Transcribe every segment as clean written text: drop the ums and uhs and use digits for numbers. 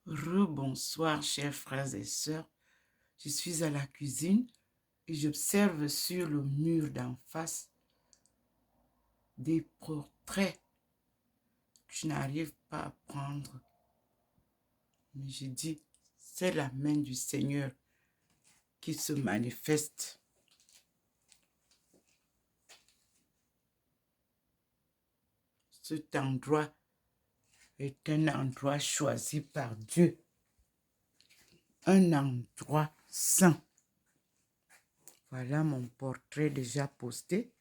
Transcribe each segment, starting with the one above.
Rebonsoir, chers frères et sœurs. Je suis à la cuisine et j'observe sur le mur d'en face des portraits que je n'arrive pas à prendre. Mais je dis, c'est la main du Seigneur qui se manifeste. Cet endroit est un endroit choisi par Dieu, un endroit saint. Voilà mon portrait déjà posté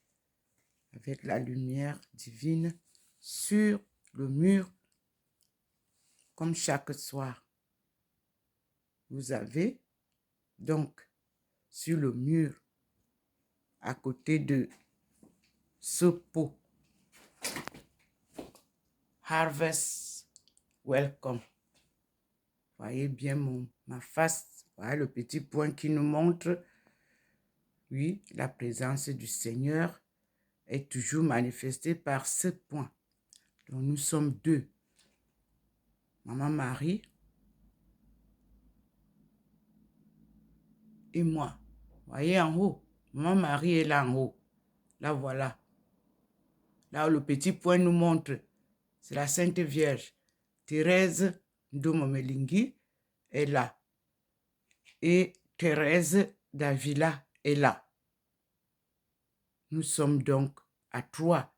avec la lumière divine sur le mur, comme chaque soir. Vous avez donc sur le mur, à côté de ce pot, Harvest Welcome. Voyez bien ma face. Voilà le petit point qui nous montre, oui, la présence du Seigneur est toujours manifestée par ce point. Donc nous sommes deux. Maman Marie et moi. Voyez en haut, Maman Marie est là en haut. Là, voilà. Là où le petit point nous montre, c'est la Sainte Vierge. Thérèse Ndomomelingi est là. Et Thérèse d'Avila est là. Nous sommes donc à trois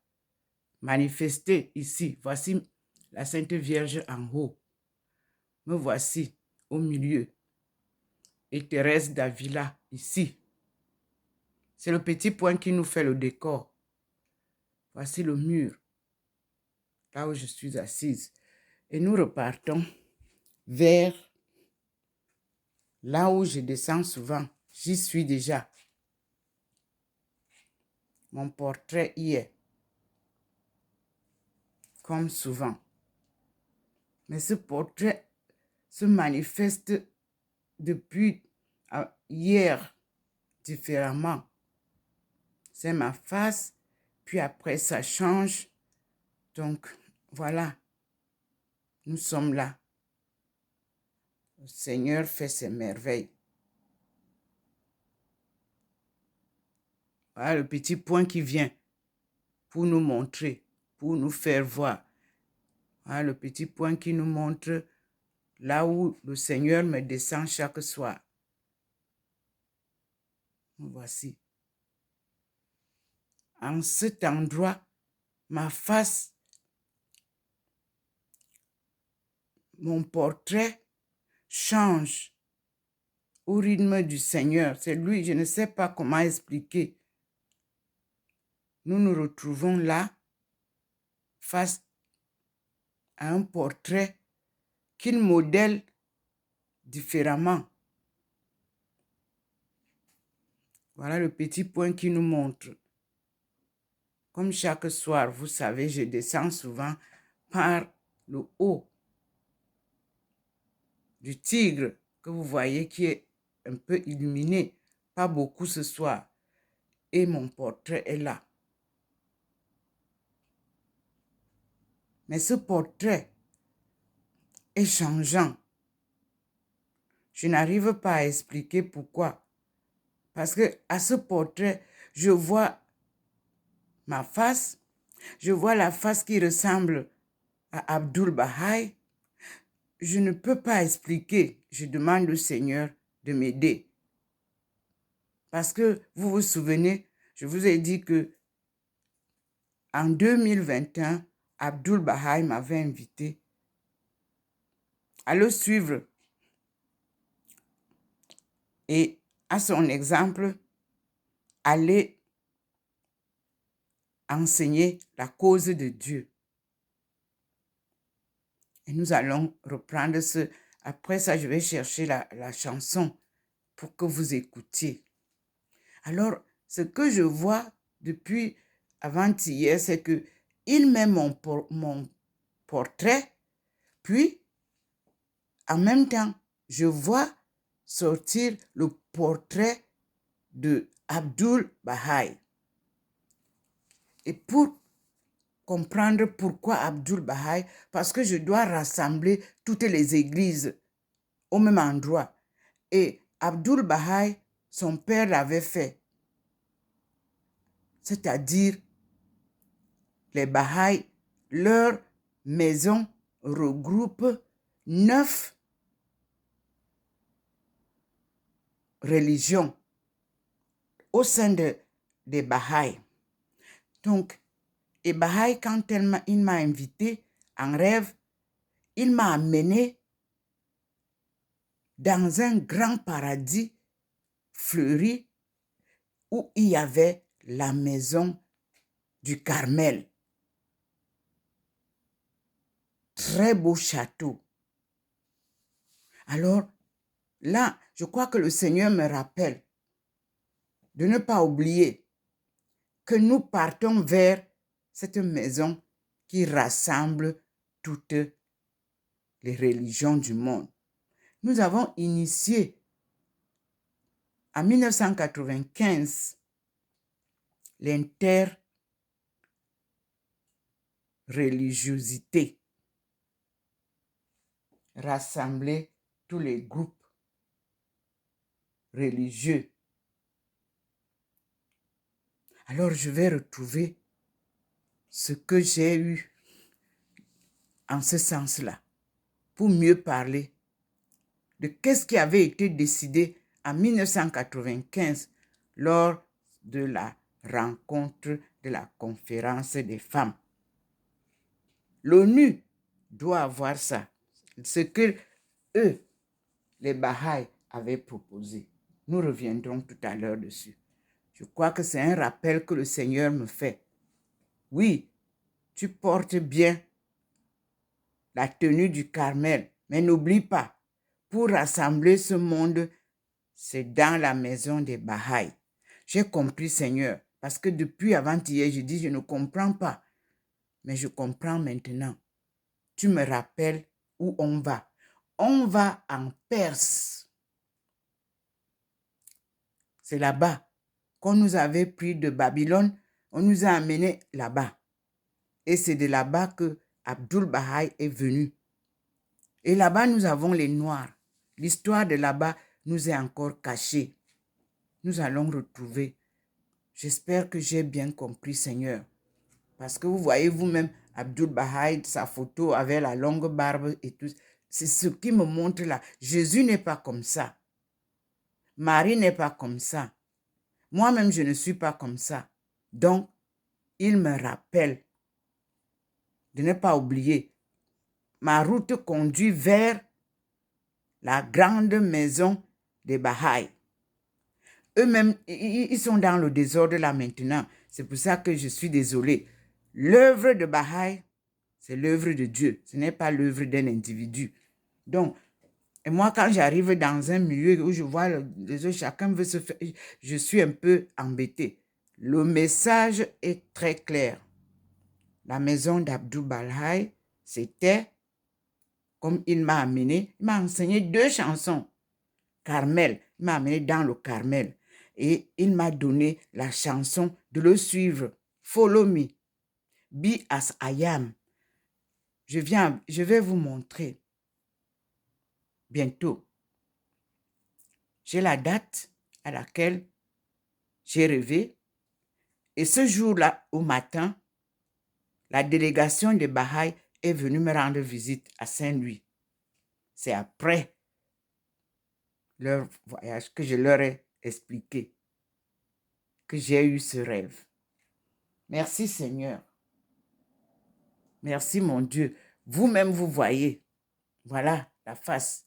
manifestés ici. Voici la Sainte Vierge en haut. Me voici au milieu. Et Thérèse d'Avila ici. C'est le petit point qui nous fait le décor. Voici le mur, là où je suis assise. Et nous repartons vers là où je descends souvent. J'y suis déjà. Mon portrait y est. Comme souvent. Mais ce portrait se manifeste depuis hier différemment. C'est ma face, puis après ça change. Donc, voilà. Nous sommes là. Le Seigneur fait ses merveilles. Voilà le petit point qui vient pour nous montrer, pour nous faire voir. Voilà le petit point qui nous montre là où le Seigneur me descend chaque soir. Voici. En cet endroit, ma face, mon portrait change au rythme du Seigneur. C'est lui, je ne sais pas comment expliquer. Nous nous retrouvons là, face à un portrait qu'il modèle différemment. Voilà le petit point qui nous montre. Comme chaque soir, vous savez, je descends souvent par le haut du tigre que vous voyez qui est un peu illuminé. Pas beaucoup ce soir. Et mon portrait est là. Mais ce portrait est changeant. Je n'arrive pas à expliquer pourquoi. Parce que à ce portrait, je vois ma face, je vois la face qui ressemble à Abdul Baha'i. Je ne peux pas expliquer. Je demande au Seigneur de m'aider. Parce que vous vous souvenez, je vous ai dit que en 2021, Abdul Baha'i m'avait invité à le suivre. Et à son exemple, aller enseigner la cause de Dieu. Et nous allons reprendre ce... Après ça, je vais chercher la chanson pour que vous écoutiez. Alors, ce que je vois depuis avant-hier, c'est que il met mon portrait, puis, en même temps, je vois sortir le portrait de Abdul Baha'i. Et pour comprendre pourquoi Abdul Baha'i, parce que je dois rassembler toutes les églises au même endroit. Et Abdul Baha'i, son père l'avait fait. C'est-à-dire, les Baha'i, leur maison regroupe 9 religions au sein des Baha'i. Donc, et Baha'i, quand il m'a invité en rêve, il m'a amené dans un grand paradis fleuri où il y avait la maison du Carmel. Très beau château. Alors, là, je crois que le Seigneur me rappelle de ne pas oublier que nous partons vers cette maison qui rassemble toutes les religions du monde. Nous avons initié en 1995 l'interreligiosité, rassembler tous les groupes religieux. Alors je vais retrouver ce que j'ai eu en ce sens-là, pour mieux parler de qu'est-ce qui avait été décidé en 1995 lors de la rencontre de la conférence des femmes. L'ONU doit avoir ça, ce que eux, les Baha'i, avaient proposé. Nous reviendrons tout à l'heure dessus. Je crois que c'est un rappel que le Seigneur me fait. Oui, tu portes bien la tenue du Carmel, mais n'oublie pas, pour rassembler ce monde, c'est dans la maison des Baha'i. J'ai compris, Seigneur, parce que depuis avant-hier, je dis, je ne comprends pas, mais je comprends maintenant. Tu me rappelles où on va. On va en Perse. C'est là-bas qu'on nous avait pris de Babylone, on nous a amenés là-bas. Et c'est de là-bas que Abdul Baha'i est venu. Et là-bas, nous avons les Noirs. L'histoire de là-bas nous est encore cachée. Nous allons retrouver. J'espère que j'ai bien compris, Seigneur. Parce que vous voyez vous-même Abdul Baha'i, sa photo avec la longue barbe et tout. C'est ce qui me montre là. Jésus n'est pas comme ça. Marie n'est pas comme ça. Moi-même, je ne suis pas comme ça. Donc, il me rappelle de ne pas oublier. Ma route conduit vers la grande maison des Baha'i. Eux-mêmes, ils sont dans le désordre là maintenant. C'est pour ça que je suis désolée. L'œuvre de Baha'i, c'est l'œuvre de Dieu. Ce n'est pas l'œuvre d'un individu. Donc, et moi, quand j'arrive dans un milieu où je vois les autres, chacun veut se faire, je suis un peu embêtée. Le message est très clair. La maison d'Abdul Baha'i, c'était, comme il m'a amené, il m'a enseigné 2 chansons. Carmel, il m'a amené dans le Carmel. Et il m'a donné la chanson de le suivre. Follow me. Be as I am. Je vais vous montrer bientôt. J'ai la date à laquelle j'ai rêvé. Et ce jour-là, au matin, la délégation de Baha'i est venue me rendre visite à Saint-Louis. C'est après leur voyage que je leur ai expliqué que j'ai eu ce rêve. Merci Seigneur. Merci mon Dieu. Vous-même, vous voyez. Voilà la face.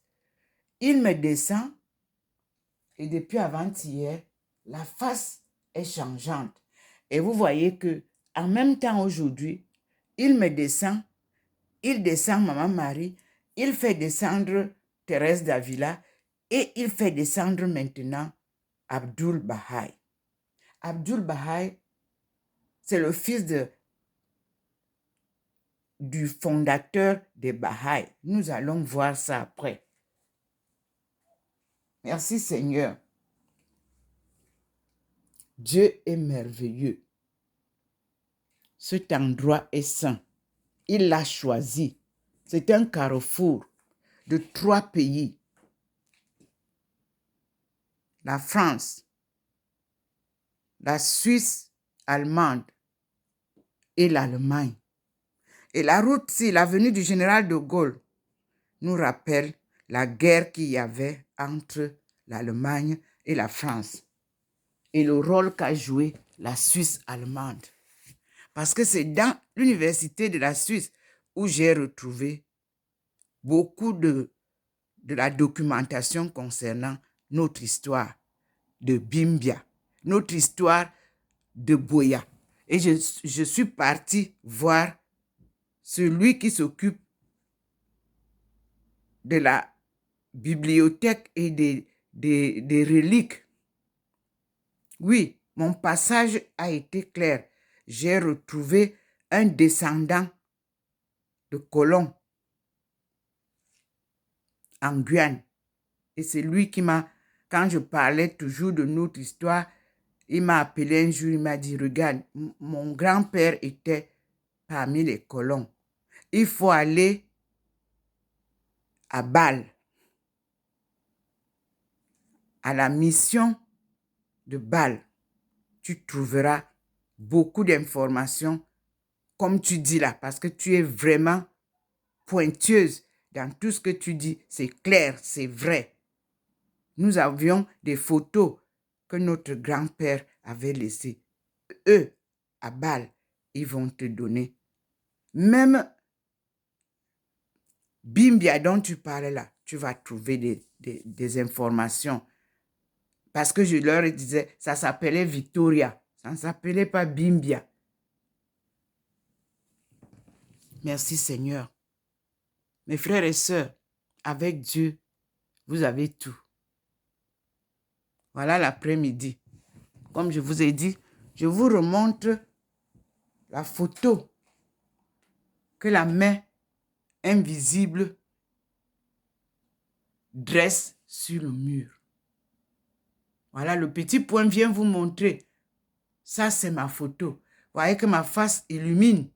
Il me descend et depuis avant-hier, la face est changeante. Et vous voyez que en même temps aujourd'hui, il me descend, il descend Maman Marie, il fait descendre Thérèse d'Avila et il fait descendre maintenant Abdul Baha'i. Abdul Baha'i, c'est le fils du fondateur des Baha'i. Nous allons voir ça après. Merci Seigneur. Dieu est merveilleux. cet endroit est saint. Il l'a choisi. C'est un carrefour de 3 pays. La France, la Suisse allemande et l'Allemagne. Et la route-ci, la venue du général de Gaulle, nous rappelle la guerre qu'il y avait entre l'Allemagne et la France et le rôle qu'a joué la Suisse allemande. Parce que c'est dans l'université de la Suisse où j'ai retrouvé beaucoup de la documentation concernant notre histoire de Bimbia, notre histoire de Boya. Et je suis partie voir celui qui s'occupe de la bibliothèque et des reliques. Oui, mon passage a été clair. J'ai retrouvé un descendant de colons en Guyane. Et c'est lui qui m'a, quand je parlais toujours de notre histoire, il m'a appelé un jour, il m'a dit, regarde, mon grand-père était parmi les colons. Il faut aller à Bâle, à la mission de Bâle. Tu trouveras beaucoup d'informations, comme tu dis là, parce que tu es vraiment pointueuse dans tout ce que tu dis. C'est clair, c'est vrai. Nous avions des photos que notre grand-père avait laissées. Eux, à Bâle, ils vont te donner. Même Bimbia dont tu parlais là, tu vas trouver des informations. Parce que je leur disais, ça s'appelait Victoria. Ça ne s'appelait pas Bimbia. Merci Seigneur. Mes frères et sœurs, avec Dieu, vous avez tout. Voilà l'après-midi. Comme je vous ai dit, je vous remontre la photo que la main invisible dresse sur le mur. Voilà, le petit point vient vous montrer. Ça, c'est ma photo. Vous voyez que ma face illumine.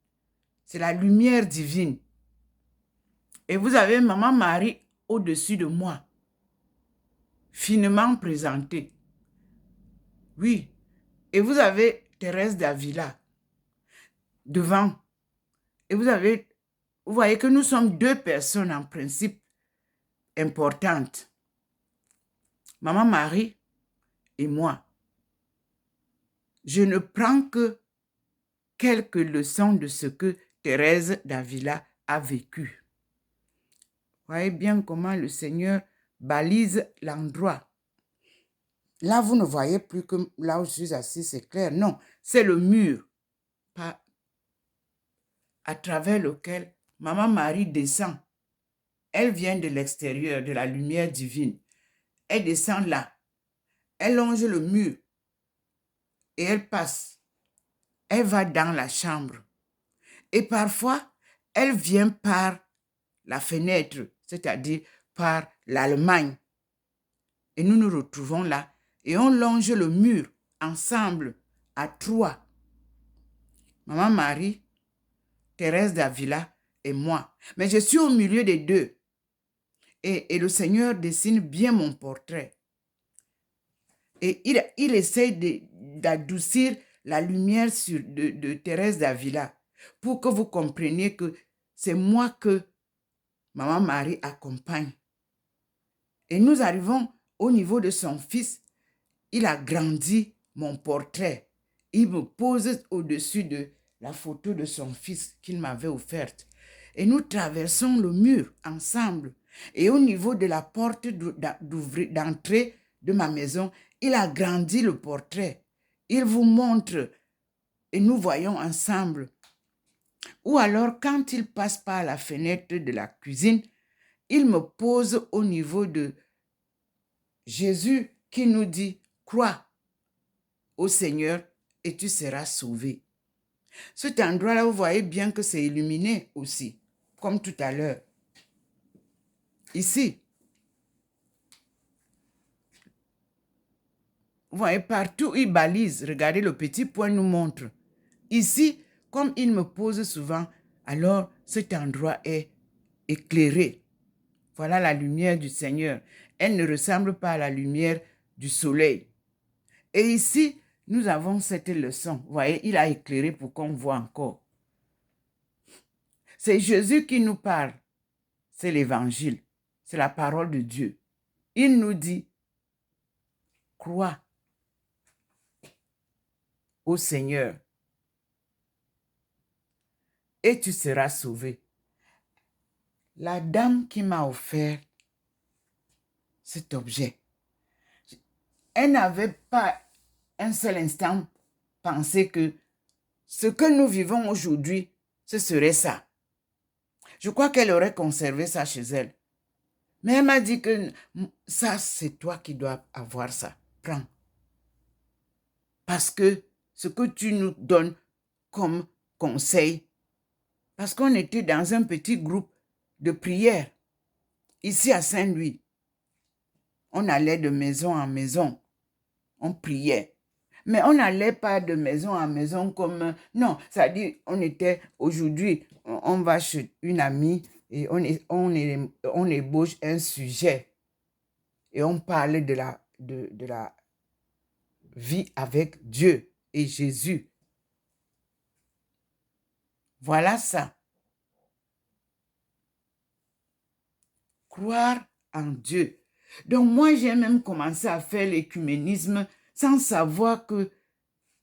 C'est la lumière divine. Et vous avez Maman Marie au-dessus de moi. Finement présentée. Oui. Et vous avez Thérèse d'Avila devant. Et vous voyez que nous sommes 2 personnes en principe importantes. Maman Marie et moi. Je ne prends que quelques leçons de ce que Thérèse d'Avila a vécu. Vous voyez bien comment le Seigneur balise l'endroit. Là, vous ne voyez plus que là où je suis assis, c'est clair. Non, c'est le mur à travers lequel Maman Marie descend. Elle vient de l'extérieur, de la lumière divine. Elle descend là. Elle longe le mur et elle passe. Elle va dans la chambre. Et parfois, elle vient par la fenêtre, c'est-à-dire par l'Allemagne. Et nous nous retrouvons là et on longe le mur ensemble à 3. Maman Marie, Thérèse d'Avila et moi. Mais je suis au milieu des 2. Et le Seigneur dessine bien mon portrait. Et il essaie d'adoucir la lumière de Thérèse d'Avila pour que vous compreniez que c'est moi que Maman Marie accompagne. Et nous arrivons au niveau de son fils. Il a grandi mon portrait. Il me pose au-dessus de la photo de son fils qu'il m'avait offerte. Et nous traversons le mur ensemble. Et au niveau de la porte d'entrée de ma maison, il a grandi le portrait. Il vous montre et nous voyons ensemble. Ou alors, quand il passe par la fenêtre de la cuisine, il me pose au niveau de Jésus qui nous dit, crois au Seigneur et tu seras sauvé. Cet endroit-là, vous voyez bien que c'est illuminé aussi, comme tout à l'heure. Ici, vous voyez partout, il balise. Regardez, le petit point nous montre. Ici, comme il me pose souvent, alors cet endroit est éclairé. Voilà la lumière du Seigneur. Elle ne ressemble pas à la lumière du soleil. Et ici, nous avons cette leçon. Vous voyez, il a éclairé pour qu'on voit encore. C'est Jésus qui nous parle. C'est l'évangile. C'est la parole de Dieu. Il nous dit, crois au Seigneur et tu seras sauvé. La dame qui m'a offert cet objet, elle n'avait pas un seul instant pensé que ce que nous vivons aujourd'hui, ce serait ça. Je crois qu'elle aurait conservé ça chez elle. Mais elle m'a dit que ça, c'est toi qui dois avoir ça. Prends. Parce que ce que tu nous donnes comme conseil, parce qu'on était dans un petit groupe de prière, ici à Saint-Louis. On allait de maison en maison, on priait. Mais on n'allait pas de maison en maison comme... Non, c'est-à-dire, on était aujourd'hui, on va chez une amie et on ébauche un sujet. Et on parle de la vie avec Dieu et Jésus. Voilà ça. Croire en Dieu. Donc moi, j'ai même commencé à faire l'écuménisme sans savoir que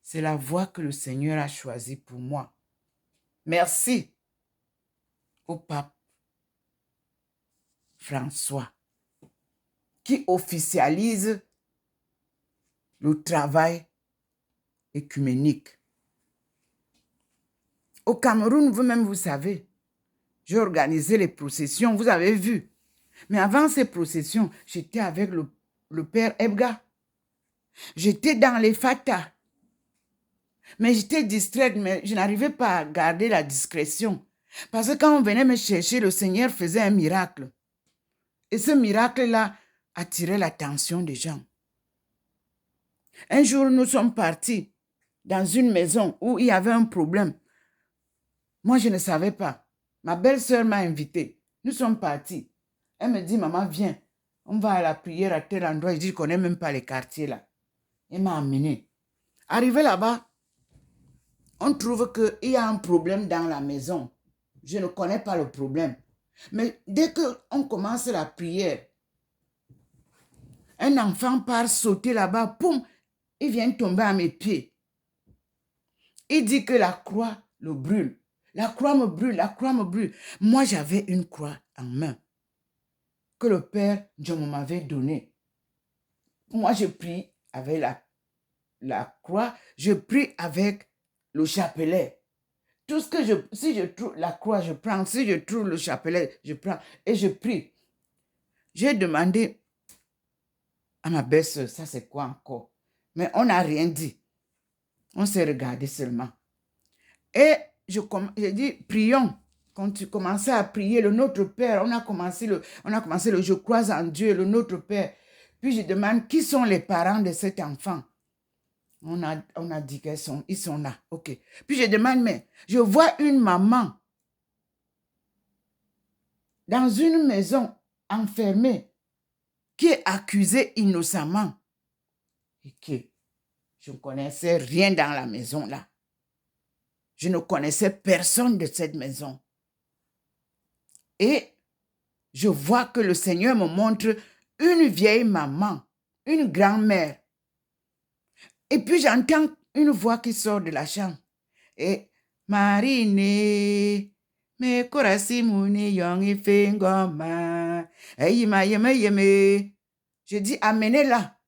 c'est la voie que le Seigneur a choisie pour moi. Merci au pape François qui officialise le travail écuménique. Au Cameroun, vous-même, vous savez, j'ai organisé les processions, vous avez vu. Mais avant ces processions, j'étais avec le père Ebga. J'étais dans les fatas. Mais j'étais distraite, mais je n'arrivais pas à garder la discrétion. Parce que quand on venait me chercher, le Seigneur faisait un miracle. Et ce miracle-là attirait l'attention des gens. Un jour, nous sommes partis dans une maison où il y avait un problème. Moi, je ne savais pas. Ma belle-sœur m'a invitée. Nous sommes partis. Elle me dit, maman, viens. On va à la prière à tel endroit. Je dis, je ne connais même pas les quartiers là. Elle m'a amené. Arrivé là-bas, on trouve qu'il y a un problème dans la maison. Je ne connais pas le problème. Mais dès qu'on commence la prière, un enfant part sauter là-bas, poum, il vient tomber à mes pieds. Il dit que la croix le brûle. La croix me brûle, la croix me brûle. Moi, j'avais une croix en main que le Père John m'avait donnée. Moi, je prie avec la croix, je prie avec le chapelet. Tout ce que si je trouve la croix, je prends. Si je trouve le chapelet, je prends et je prie. J'ai demandé à ma belle-sœur, ça c'est quoi encore? Mais on n'a rien dit. On s'est regardé seulement. Et j'ai dit, prions. Quand tu commençais à prier le Notre Père, on a commencé le Je crois en Dieu, le Notre Père. Puis je demande, qui sont les parents de cet enfant? On a dit ils sont là. OK. Puis je demande, mais je vois une maman dans une maison enfermée qui est accusée innocemment. Et que je ne connaissais rien dans la maison là. Je ne connaissais personne de cette maison. Et je vois que le Seigneur me montre une vieille maman, une grand-mère. Et puis j'entends une voix qui sort de la chambre. Et Marine, me korasi muni yongi fengoma. Eyima yeme yeme. Je dis, amenez-la.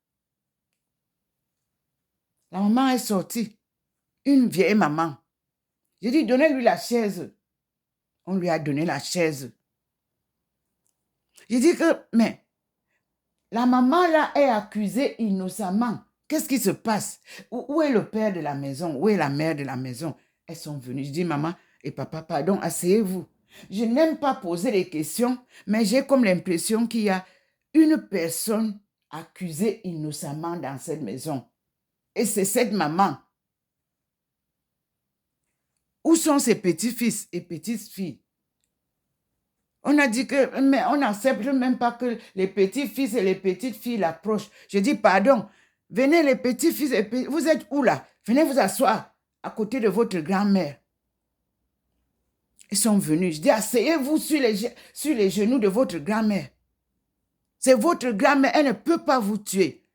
La maman est sortie. Une vieille maman. Je dis, donnez-lui la chaise. On lui a donné la chaise. Je dis que, mais, la maman là est accusée innocemment. Qu'est-ce qui se passe? Où est le père de la maison? Où est la mère de la maison? Elles sont venues. Je dis, maman et papa, pardon, asseyez-vous. Je n'aime pas poser les questions, mais j'ai comme l'impression qu'il y a une personne accusée innocemment dans cette maison. Et c'est cette maman. Où sont ses petits-fils et petites-filles? On a dit que, mais on n'accepte même pas que les petits-fils et les petites-filles l'approchent. Je dis, pardon, venez les petits-fils et vous êtes où là? Venez vous asseoir à côté de votre grand-mère. Ils sont venus. Je dis, asseyez-vous sur les genoux de votre grand-mère. C'est votre grand-mère, elle ne peut pas vous tuer.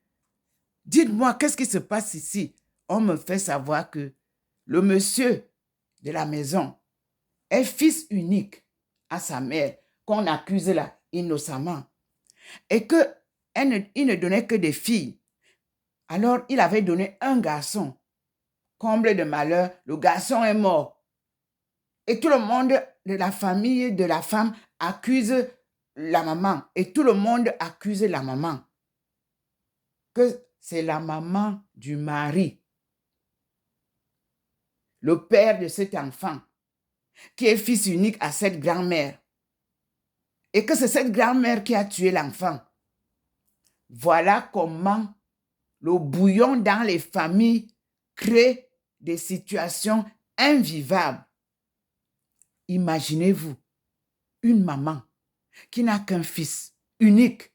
Dites-moi, qu'est-ce qui se passe ici? On me fait savoir que le monsieur de la maison est fils unique à sa mère, qu'on accuse là innocemment, et qu'il ne donnait que des filles. Alors, il avait donné un garçon. Comble de malheur, le garçon est mort. Et tout le monde de la famille de la femme accuse la maman. Et tout le monde accuse la maman. Que c'est la maman du mari, le père de cet enfant, qui est fils unique à cette grand-mère. Et que c'est cette grand-mère qui a tué l'enfant. Voilà comment le bouillon dans les familles crée des situations invivables. Imaginez-vous une maman qui n'a qu'un fils unique.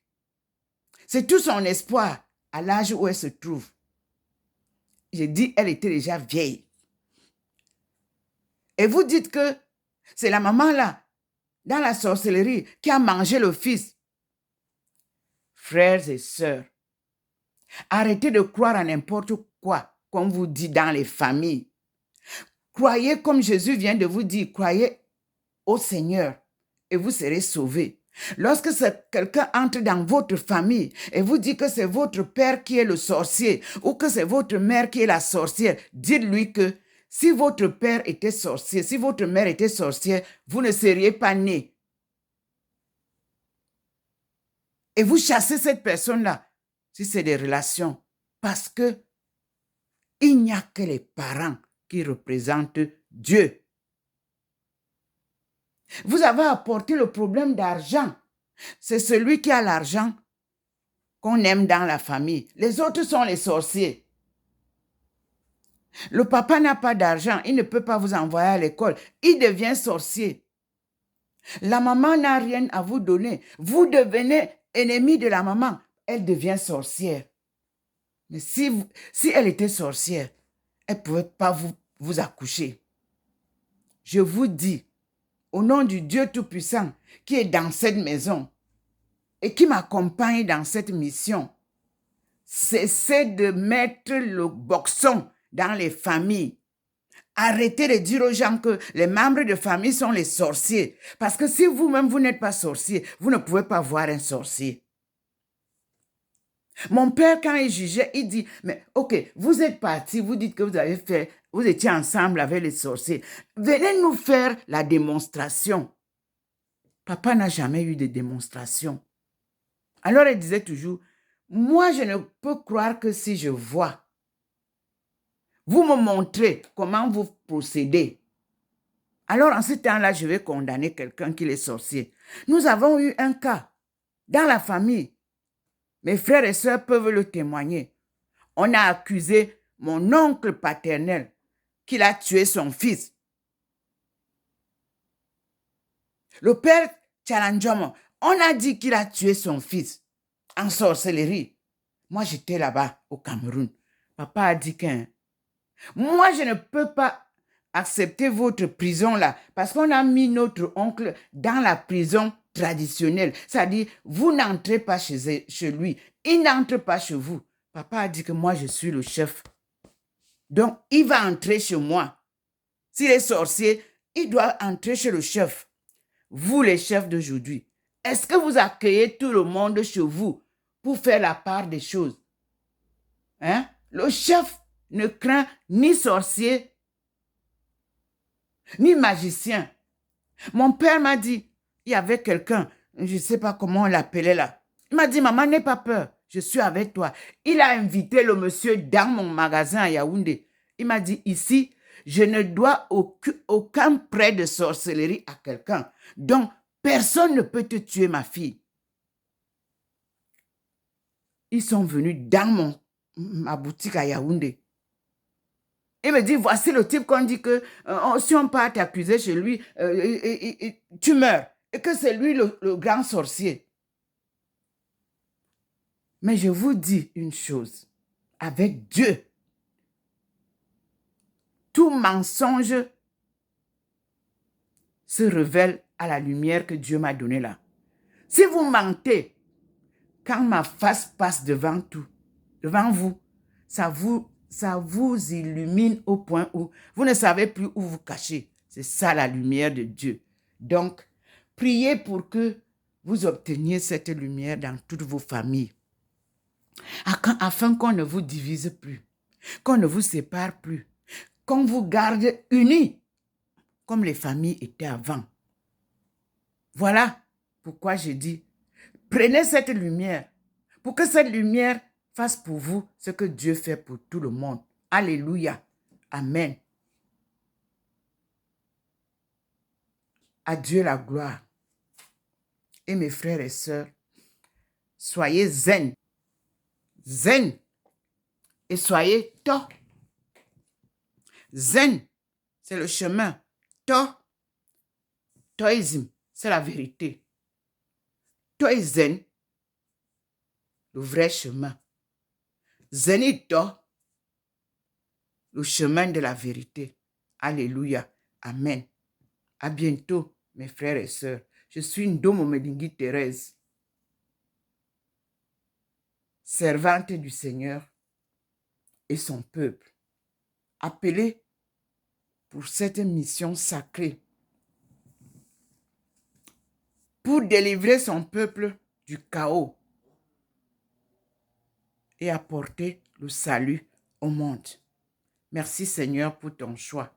C'est tout son espoir à l'âge où elle se trouve. J'ai dit, elle était déjà vieille. Et vous dites que c'est la maman là, dans la sorcellerie, qui a mangé le fils. Frères et sœurs, arrêtez de croire à n'importe quoi qu'on vous dit dans les familles. Croyez comme Jésus vient de vous dire, croyez au Seigneur et vous serez sauvés. Lorsque quelqu'un entre dans votre famille et vous dit que c'est votre père qui est le sorcier ou que c'est votre mère qui est la sorcière, dites-lui que si votre père était sorcier, si votre mère était sorcière, vous ne seriez pas né. Et vous chassez cette personne-là, si c'est des relations, parce que il n'y a que les parents qui représentent Dieu. Vous avez apporté le problème d'argent. C'est celui qui a l'argent qu'on aime dans la famille. Les autres sont les sorciers. Le papa n'a pas d'argent, il ne peut pas vous envoyer à l'école. Il devient sorcier. La maman n'a rien à vous donner. Vous devenez ennemi de la maman. Elle devient sorcière. Mais si elle était sorcière, elle ne pouvait pas vous accoucher. Je vous dis, au nom du Dieu Tout-Puissant qui est dans cette maison et qui m'accompagne dans cette mission, cessez de mettre le boxon dans les familles. Arrêtez de dire aux gens que les membres de famille sont les sorciers. Parce que si vous-même, vous n'êtes pas sorcier, vous ne pouvez pas voir un sorcier. Mon père, quand il jugeait, il dit, mais ok, vous êtes partis, vous dites que vous étiez ensemble avec les sorciers. Venez nous faire la démonstration. Papa n'a jamais eu de démonstration. Alors, il disait toujours, moi, je ne peux croire que si je vois. Vous me montrez comment vous procédez. Alors, en ce temps-là, je vais condamner quelqu'un qui est sorcier. Nous avons eu un cas dans la famille. Mes frères et sœurs peuvent le témoigner. On a accusé mon oncle paternel qu'il a tué son fils. Le père Tchalanjomo, on a dit qu'il a tué son fils en sorcellerie. Moi, j'étais là-bas au Cameroun. Papa a dit que moi, je ne peux pas accepter votre prison là parce qu'on a mis notre oncle dans la prison traditionnelle. C'est-à-dire, vous n'entrez pas chez lui, il n'entre pas chez vous. Papa a dit que moi, je suis le chef. Donc, il va entrer chez moi. S'il est sorcier, il doit entrer chez le chef. Vous, les chefs d'aujourd'hui, est-ce que vous accueillez tout le monde chez vous pour faire la part des choses? Hein? Le chef ne craint ni sorcier, ni magicien. Mon père m'a dit, il y avait quelqu'un, je ne sais pas comment on l'appelait là. Il m'a dit, maman, n'aie pas peur, je suis avec toi. Il a invité le monsieur dans mon magasin à Yaoundé. Il m'a dit, ici, je ne dois aucun prêt de sorcellerie à quelqu'un. Donc, personne ne peut te tuer, ma fille. Ils sont venus dans ma boutique à Yaoundé. Il me dit, voici le type qu'on dit que si on part t'accuser chez lui, tu meurs. Et que c'est lui le grand sorcier. Mais je vous dis une chose, avec Dieu, tout mensonge se révèle à la lumière que Dieu m'a donnée là. Si vous mentez, quand ma face passe devant vous, ça vous illumine au point où vous ne savez plus où vous cacher. C'est ça la lumière de Dieu. Donc, priez pour que vous obteniez cette lumière dans toutes vos familles. Afin qu'on ne vous divise plus, qu'on ne vous sépare plus, qu'on vous garde unis comme les familles étaient avant. Voilà pourquoi je dis, prenez cette lumière pour que cette lumière fasse pour vous ce que Dieu fait pour tout le monde. Alléluia. Amen. À Dieu la gloire. Et mes frères et sœurs, soyez zen. Zen. Et soyez to. Zen, c'est le chemin. Toisme, c'est la vérité. Zen, le vrai chemin. Zenito, le chemin de la vérité. Alléluia. Amen. À bientôt, mes frères et sœurs. Je suis Ndomo Medingui Thérèse, servante du Seigneur et son peuple, appelée pour cette mission sacrée, pour délivrer son peuple du chaos et apporter le salut au monde. Merci Seigneur pour ton choix.